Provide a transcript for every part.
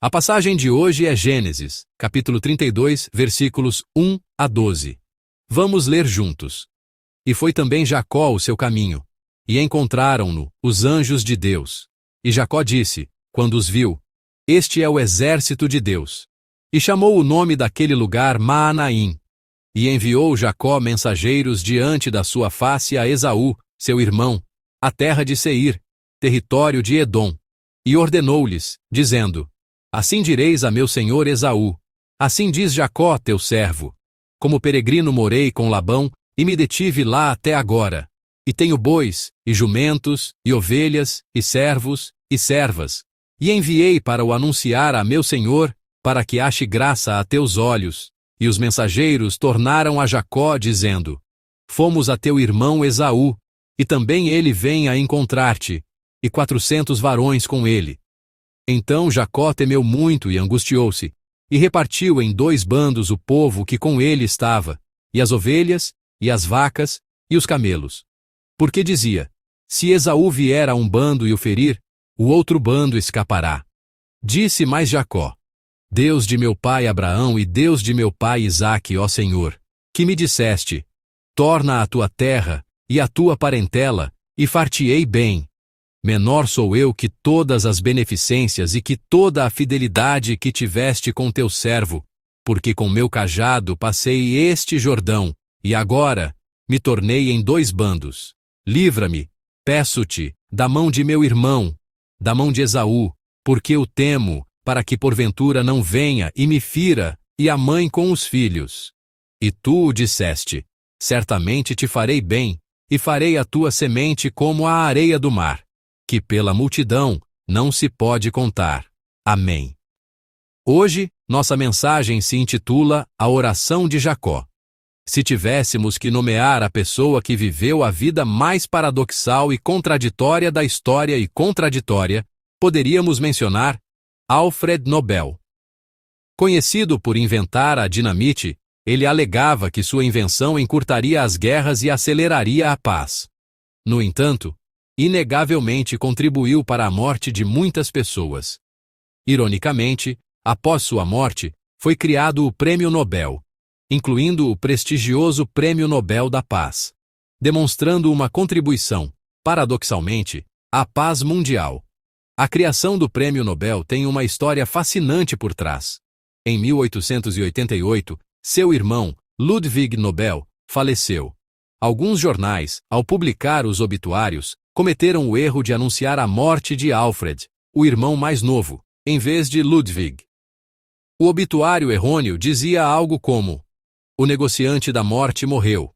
A passagem de hoje é Gênesis, capítulo 32, versículos 1 a 12. Vamos ler juntos. E foi também Jacó o seu caminho, e encontraram-no os anjos de Deus. E Jacó disse, quando os viu: Este é o exército de Deus. E chamou o nome daquele lugar Maanaim. E enviou Jacó mensageiros diante da sua face a Esaú, seu irmão, a terra de Seir, território de Edom. E ordenou-lhes, dizendo: Assim direis a meu senhor Esaú: Assim diz Jacó, teu servo: Como peregrino morei com Labão, e me detive lá até agora. E tenho bois, e jumentos, e ovelhas, e servos, e servas. E enviei para o anunciar a meu senhor, para que ache graça a teus olhos. E os mensageiros tornaram a Jacó, dizendo: Fomos a teu irmão Esaú, e também ele vem a encontrar-te, e 400 varões com ele. Então Jacó temeu muito e angustiou-se, e repartiu em 2 bandos o povo que com ele estava, e as ovelhas, e as vacas, e os camelos. Porque dizia: Se Esaú vier a um bando e o ferir, o outro bando escapará. Disse mais Jacó: Deus de meu pai Abraão e Deus de meu pai Isaque, ó Senhor, que me disseste: Torna a tua terra, e a tua parentela, e far-te-ei bem. Menor sou eu que todas as beneficências e que toda a fidelidade que tiveste com teu servo, porque com meu cajado passei este Jordão, e agora me tornei em 2 bandos. Livra-me, peço-te, da mão de meu irmão, da mão de Esaú, porque o temo, para que porventura não venha e me fira, e a mãe com os filhos. E tu o disseste: Certamente te farei bem, e farei a tua semente como a areia do mar, que pela multidão não se pode contar. Amém. Hoje, nossa mensagem se intitula A Oração de Jacó. Se tivéssemos que nomear a pessoa que viveu a vida mais paradoxal e contraditória da história e contraditória, poderíamos mencionar Alfred Nobel. Conhecido por inventar a dinamite, ele alegava que sua invenção encurtaria as guerras e aceleraria a paz. No entanto, inegavelmente contribuiu para a morte de muitas pessoas. Ironicamente, após sua morte, foi criado o Prêmio Nobel, incluindo o prestigioso Prêmio Nobel da Paz, demonstrando uma contribuição, paradoxalmente, à paz mundial. A criação do Prêmio Nobel tem uma história fascinante por trás. Em 1888, seu irmão, Ludwig Nobel, faleceu. Alguns jornais, ao publicar os obituários, cometeram o erro de anunciar a morte de Alfred, o irmão mais novo, em vez de Ludwig. O obituário errôneo dizia algo como: O negociante da morte morreu.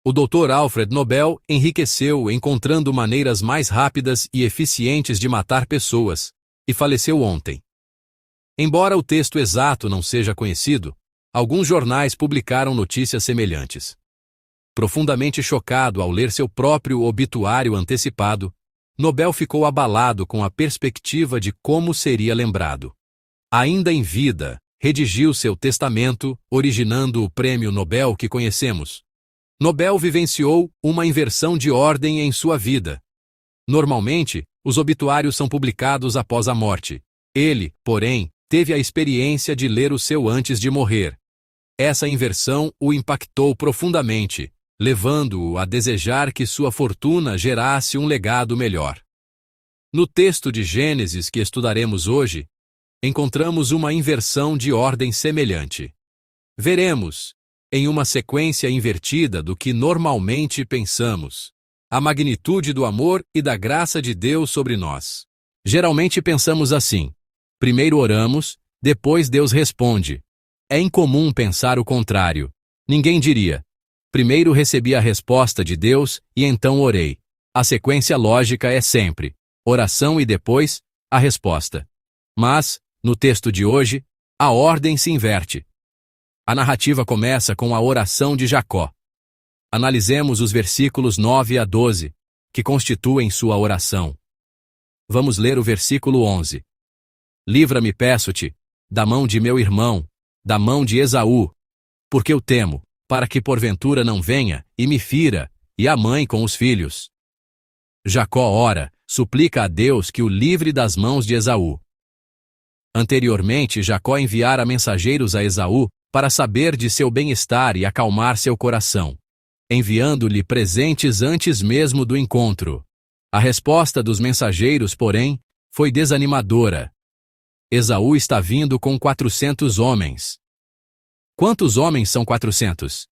O Dr. Alfred Nobel enriqueceu encontrando maneiras mais rápidas e eficientes de matar pessoas, e faleceu ontem. Embora o texto exato não seja conhecido, alguns jornais publicaram notícias semelhantes. Profundamente chocado ao ler seu próprio obituário antecipado, Nobel ficou abalado com a perspectiva de como seria lembrado. Ainda em vida, redigiu seu testamento, originando o Prêmio Nobel que conhecemos. Nobel vivenciou uma inversão de ordem em sua vida. Normalmente, os obituários são publicados após a morte. Ele, porém, teve a experiência de ler o seu antes de morrer. Essa inversão o impactou profundamente, levando-o a desejar que sua fortuna gerasse um legado melhor. No texto de Gênesis que estudaremos hoje, encontramos uma inversão de ordem semelhante. Veremos, em uma sequência invertida do que normalmente pensamos, a magnitude do amor e da graça de Deus sobre nós. Geralmente pensamos assim: primeiro oramos, depois Deus responde. É incomum pensar o contrário. Ninguém diria: primeiro recebi a resposta de Deus e então orei. A sequência lógica é sempre oração e depois a resposta. Mas, no texto de hoje, a ordem se inverte. A narrativa começa com a oração de Jacó. Analisemos os versículos 9 a 12, que constituem sua oração. Vamos ler o versículo 11. Livra-me, peço-te, da mão de meu irmão, da mão de Esaú, porque eu temo, para que porventura não venha e me fira, e a mãe com os filhos. Jacó ora, suplica a Deus que o livre das mãos de Esaú. Anteriormente, Jacó enviara mensageiros a Esaú para saber de seu bem-estar e acalmar seu coração, enviando-lhe presentes antes mesmo do encontro. A resposta dos mensageiros, porém, foi desanimadora. Esaú está vindo com 400 homens. Quantos homens são 400?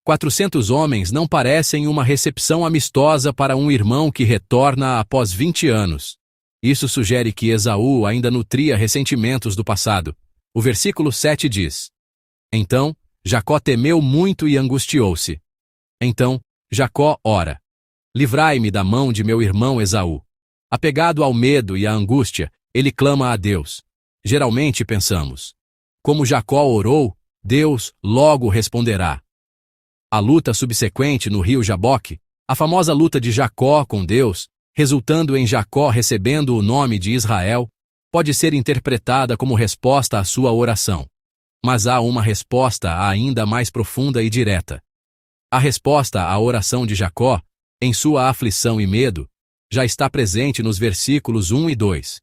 400 homens não parecem uma recepção amistosa para um irmão que retorna após 20 anos. Isso sugere que Esaú ainda nutria ressentimentos do passado. O versículo 7 diz: Então, Jacó temeu muito e angustiou-se. Então, Jacó ora: Livrai-me da mão de meu irmão Esaú. Apegado ao medo e à angústia, ele clama a Deus. Geralmente pensamos: como Jacó orou, Deus logo responderá. A luta subsequente no rio Jaboque, a famosa luta de Jacó com Deus, resultando em Jacó recebendo o nome de Israel, pode ser interpretada como resposta à sua oração. Mas há uma resposta ainda mais profunda e direta. A resposta à oração de Jacó, em sua aflição e medo, já está presente nos versículos 1 e 2.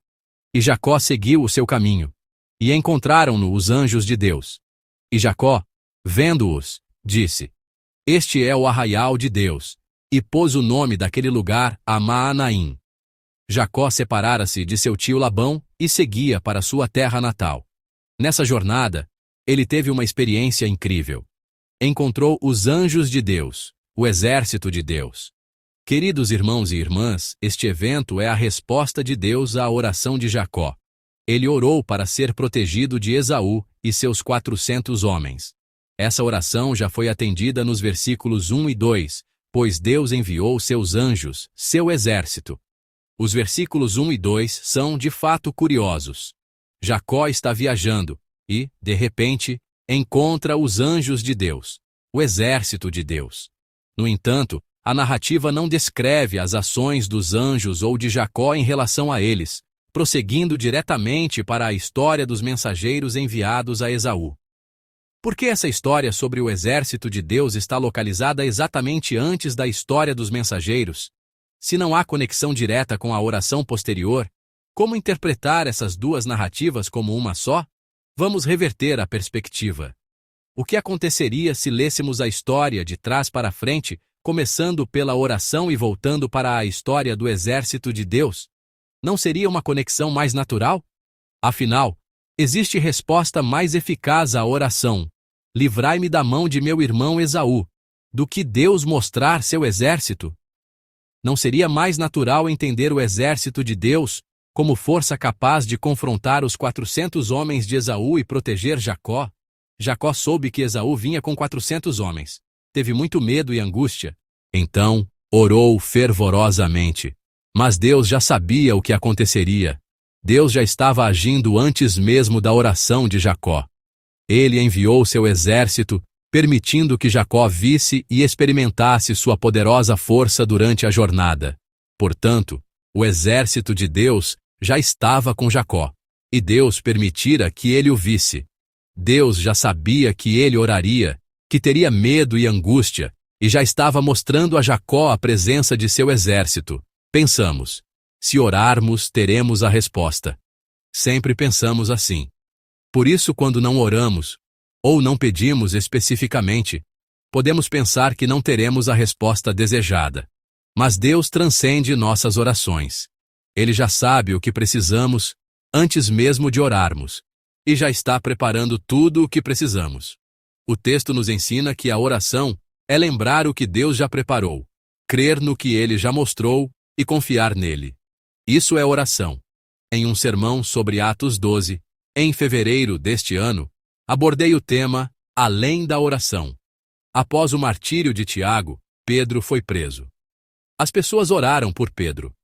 E Jacó seguiu o seu caminho, e encontraram-no os anjos de Deus. E Jacó, vendo-os, disse: Este é o arraial de Deus, e pôs o nome daquele lugar a Maanaim. Jacó separara-se de seu tio Labão e seguia para sua terra natal. Nessa jornada, ele teve uma experiência incrível. Encontrou os anjos de Deus, o exército de Deus. Queridos irmãos e irmãs, este evento é a resposta de Deus à oração de Jacó. Ele orou para ser protegido de Esaú e seus 400 homens. Essa oração já foi atendida nos versículos 1 e 2, pois Deus enviou seus anjos, seu exército. Os versículos 1 e 2 são, de fato, curiosos. Jacó está viajando e, de repente, encontra os anjos de Deus, o exército de Deus. No entanto, a narrativa não descreve as ações dos anjos ou de Jacó em relação a eles, prosseguindo diretamente para a história dos mensageiros enviados a Esaú. Por que essa história sobre o exército de Deus está localizada exatamente antes da história dos mensageiros? Se não há conexão direta com a oração posterior, como interpretar essas duas narrativas como uma só? Vamos reverter a perspectiva. O que aconteceria se lêssemos a história de trás para frente, começando pela oração e voltando para a história do exército de Deus? Não seria uma conexão mais natural? Afinal, existe resposta mais eficaz à oração: livrai-me da mão de meu irmão Esaú, do que Deus mostrar seu exército? Não seria mais natural entender o exército de Deus como força capaz de confrontar os 400 homens de Esaú e proteger Jacó? Jacó soube que Esaú vinha com 400 homens. Teve muito medo e angústia. Então, orou fervorosamente. Mas Deus já sabia o que aconteceria. Deus já estava agindo antes mesmo da oração de Jacó. Ele enviou seu exército, permitindo que Jacó visse e experimentasse sua poderosa força durante a jornada. Portanto, o exército de Deus já estava com Jacó, e Deus permitira que ele o visse. Deus já sabia que ele oraria, que teria medo e angústia, e já estava mostrando a Jacó a presença de seu exército. Pensamos: se orarmos, teremos a resposta. Sempre pensamos assim. Por isso, quando não oramos, ou não pedimos especificamente, podemos pensar que não teremos a resposta desejada. Mas Deus transcende nossas orações. Ele já sabe o que precisamos antes mesmo de orarmos, e já está preparando tudo o que precisamos. O texto nos ensina que a oração é lembrar o que Deus já preparou, crer no que Ele já mostrou e confiar nele. Isso é oração. Em um sermão sobre Atos 12, em fevereiro deste ano, abordei o tema Além da Oração. Após o martírio de Tiago, Pedro foi preso. As pessoas oraram por Pedro.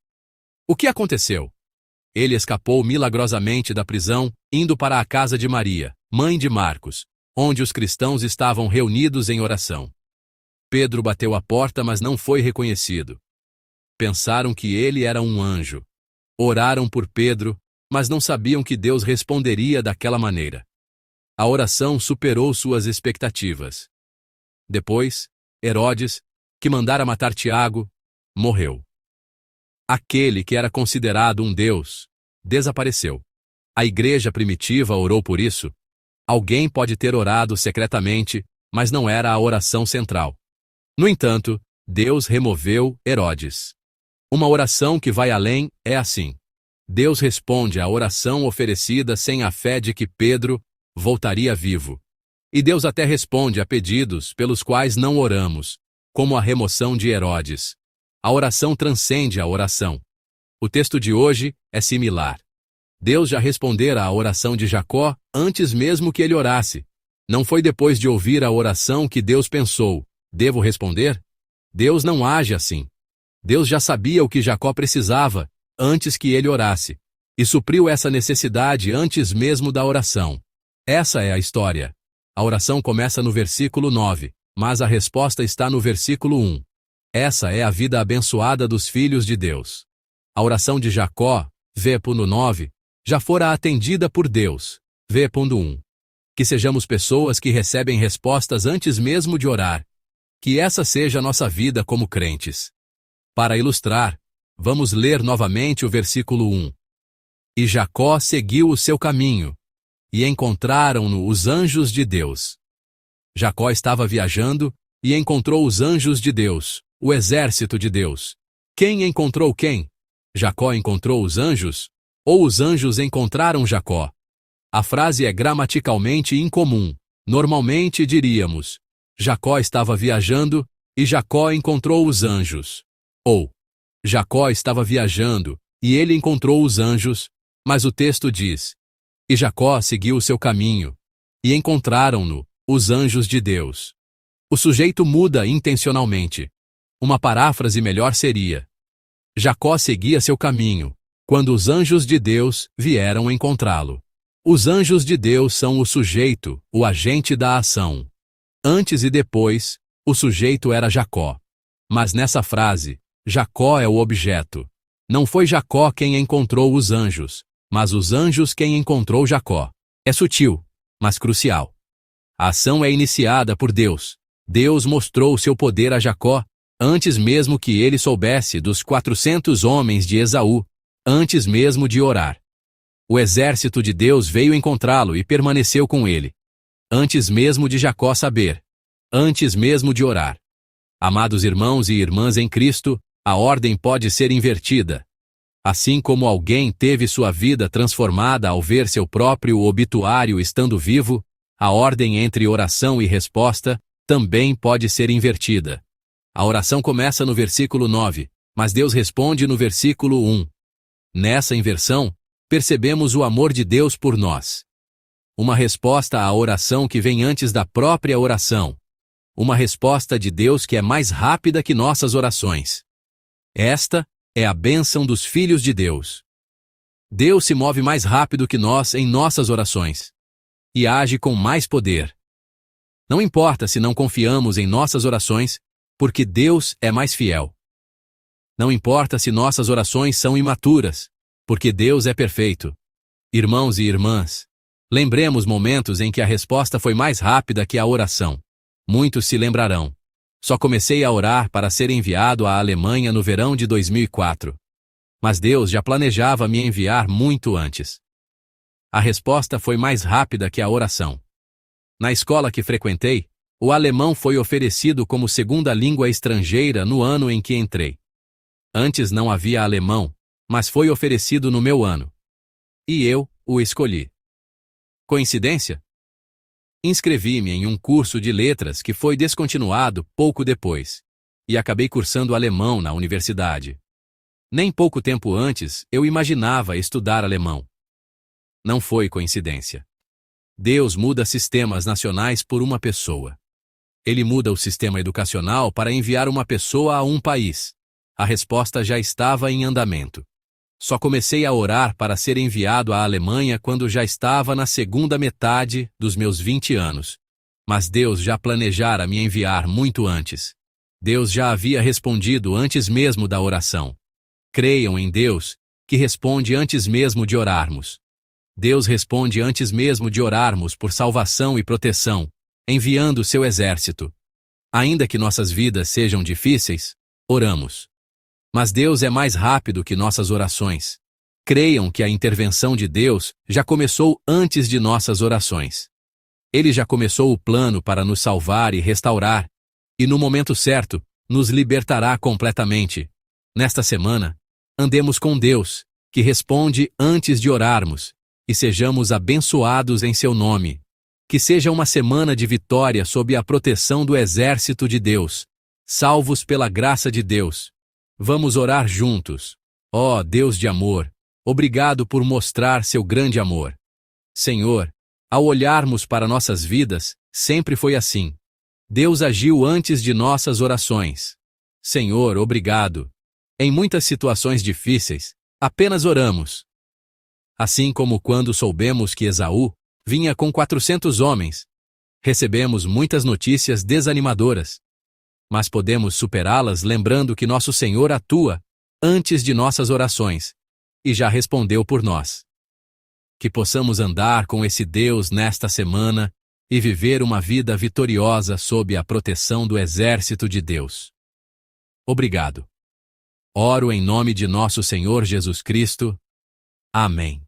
O que aconteceu? Ele escapou milagrosamente da prisão, indo para a casa de Maria, mãe de Marcos, onde os cristãos estavam reunidos em oração. Pedro bateu a porta, mas não foi reconhecido. Pensaram que ele era um anjo. Oraram por Pedro, mas não sabiam que Deus responderia daquela maneira. A oração superou suas expectativas. Depois, Herodes, que mandara matar Tiago, morreu. Aquele que era considerado um deus, desapareceu. A igreja primitiva orou por isso? Alguém pode ter orado secretamente, mas não era a oração central. No entanto, Deus removeu Herodes. Uma oração que vai além é assim. Deus responde à oração oferecida sem a fé de que Pedro voltaria vivo. E Deus até responde a pedidos pelos quais não oramos, como a remoção de Herodes. A oração transcende a oração. O texto de hoje é similar. Deus já respondera à oração de Jacó antes mesmo que ele orasse. Não foi depois de ouvir a oração que Deus pensou: devo responder? Deus não age assim. Deus já sabia o que Jacó precisava antes que ele orasse, e supriu essa necessidade antes mesmo da oração. Essa é a história. A oração começa no versículo 9, mas a resposta está no versículo 1. Essa é a vida abençoada dos filhos de Deus. A oração de Jacó, v.9, 9, já fora atendida por Deus, v.1. Que sejamos pessoas que recebem respostas antes mesmo de orar. Que essa seja a nossa vida como crentes. Para ilustrar, vamos ler novamente o versículo 1. E Jacó seguiu o seu caminho, e encontraram-no os anjos de Deus. Jacó estava viajando e encontrou os anjos de Deus, o exército de Deus. Quem encontrou quem? Jacó encontrou os anjos? Ou os anjos encontraram Jacó? A frase é gramaticalmente incomum. Normalmente diríamos: Jacó estava viajando e Jacó encontrou os anjos. Ou, Jacó estava viajando e ele encontrou os anjos, mas o texto diz: e Jacó seguiu o seu caminho, e encontraram-no os anjos de Deus. O sujeito muda intencionalmente. Uma paráfrase melhor seria: Jacó seguia seu caminho, quando os anjos de Deus vieram encontrá-lo. Os anjos de Deus são o sujeito, o agente da ação. Antes e depois, o sujeito era Jacó. Mas nessa frase, Jacó é o objeto. Não foi Jacó quem encontrou os anjos, mas os anjos quem encontrou Jacó. É sutil, mas crucial. A ação é iniciada por Deus. Deus mostrou seu poder a Jacó antes mesmo que ele soubesse dos 400 homens de Esaú, antes mesmo de orar. O exército de Deus veio encontrá-lo e permaneceu com ele. Antes mesmo de Jacó saber. Antes mesmo de orar. Amados irmãos e irmãs em Cristo, a ordem pode ser invertida. Assim como alguém teve sua vida transformada ao ver seu próprio obituário estando vivo, a ordem entre oração e resposta também pode ser invertida. A oração começa no versículo 9, mas Deus responde no versículo 1. Nessa inversão, percebemos o amor de Deus por nós. Uma resposta à oração que vem antes da própria oração. Uma resposta de Deus que é mais rápida que nossas orações. Esta é a bênção dos filhos de Deus. Deus se move mais rápido que nós em nossas orações. E age com mais poder. Não importa se não confiamos em nossas orações, porque Deus é mais fiel. Não importa se nossas orações são imaturas, porque Deus é perfeito. Irmãos e irmãs, lembremos momentos em que a resposta foi mais rápida que a oração. Muitos se lembrarão. Só comecei a orar para ser enviado à Alemanha no verão de 2004. Mas Deus já planejava me enviar muito antes. A resposta foi mais rápida que a oração. Na escola que frequentei, o alemão foi oferecido como segunda língua estrangeira no ano em que entrei. Antes não havia alemão, mas foi oferecido no meu ano. E eu o escolhi. Coincidência? Inscrevi-me em um curso de letras que foi descontinuado pouco depois, e acabei cursando alemão na universidade. Nem pouco tempo antes eu imaginava estudar alemão. Não foi coincidência. Deus muda sistemas nacionais por uma pessoa. Ele muda o sistema educacional para enviar uma pessoa a um país. A resposta já estava em andamento. Só comecei a orar para ser enviado à Alemanha quando já estava na segunda metade dos meus 20 anos. Mas Deus já planejara me enviar muito antes. Deus já havia respondido antes mesmo da oração. Creiam em Deus, que responde antes mesmo de orarmos. Deus responde antes mesmo de orarmos por salvação e proteção, enviando seu exército. Ainda que nossas vidas sejam difíceis, oramos. Mas Deus é mais rápido que nossas orações. Creiam que a intervenção de Deus já começou antes de nossas orações. Ele já começou o plano para nos salvar e restaurar, e no momento certo, nos libertará completamente. Nesta semana, andemos com Deus, que responde antes de orarmos, e sejamos abençoados em seu nome. Que seja uma semana de vitória sob a proteção do exército de Deus, salvos pela graça de Deus. Vamos orar juntos. Ó Deus de amor, obrigado por mostrar seu grande amor. Senhor, ao olharmos para nossas vidas, sempre foi assim. Deus agiu antes de nossas orações. Senhor, obrigado. Em muitas situações difíceis, apenas oramos. Assim como quando soubemos que Esaú vinha com 400 homens, recebemos muitas notícias desanimadoras. Mas podemos superá-las lembrando que nosso Senhor atua antes de nossas orações e já respondeu por nós. Que possamos andar com esse Deus nesta semana e viver uma vida vitoriosa sob a proteção do exército de Deus. Obrigado. Oro em nome de nosso Senhor Jesus Cristo. Amém.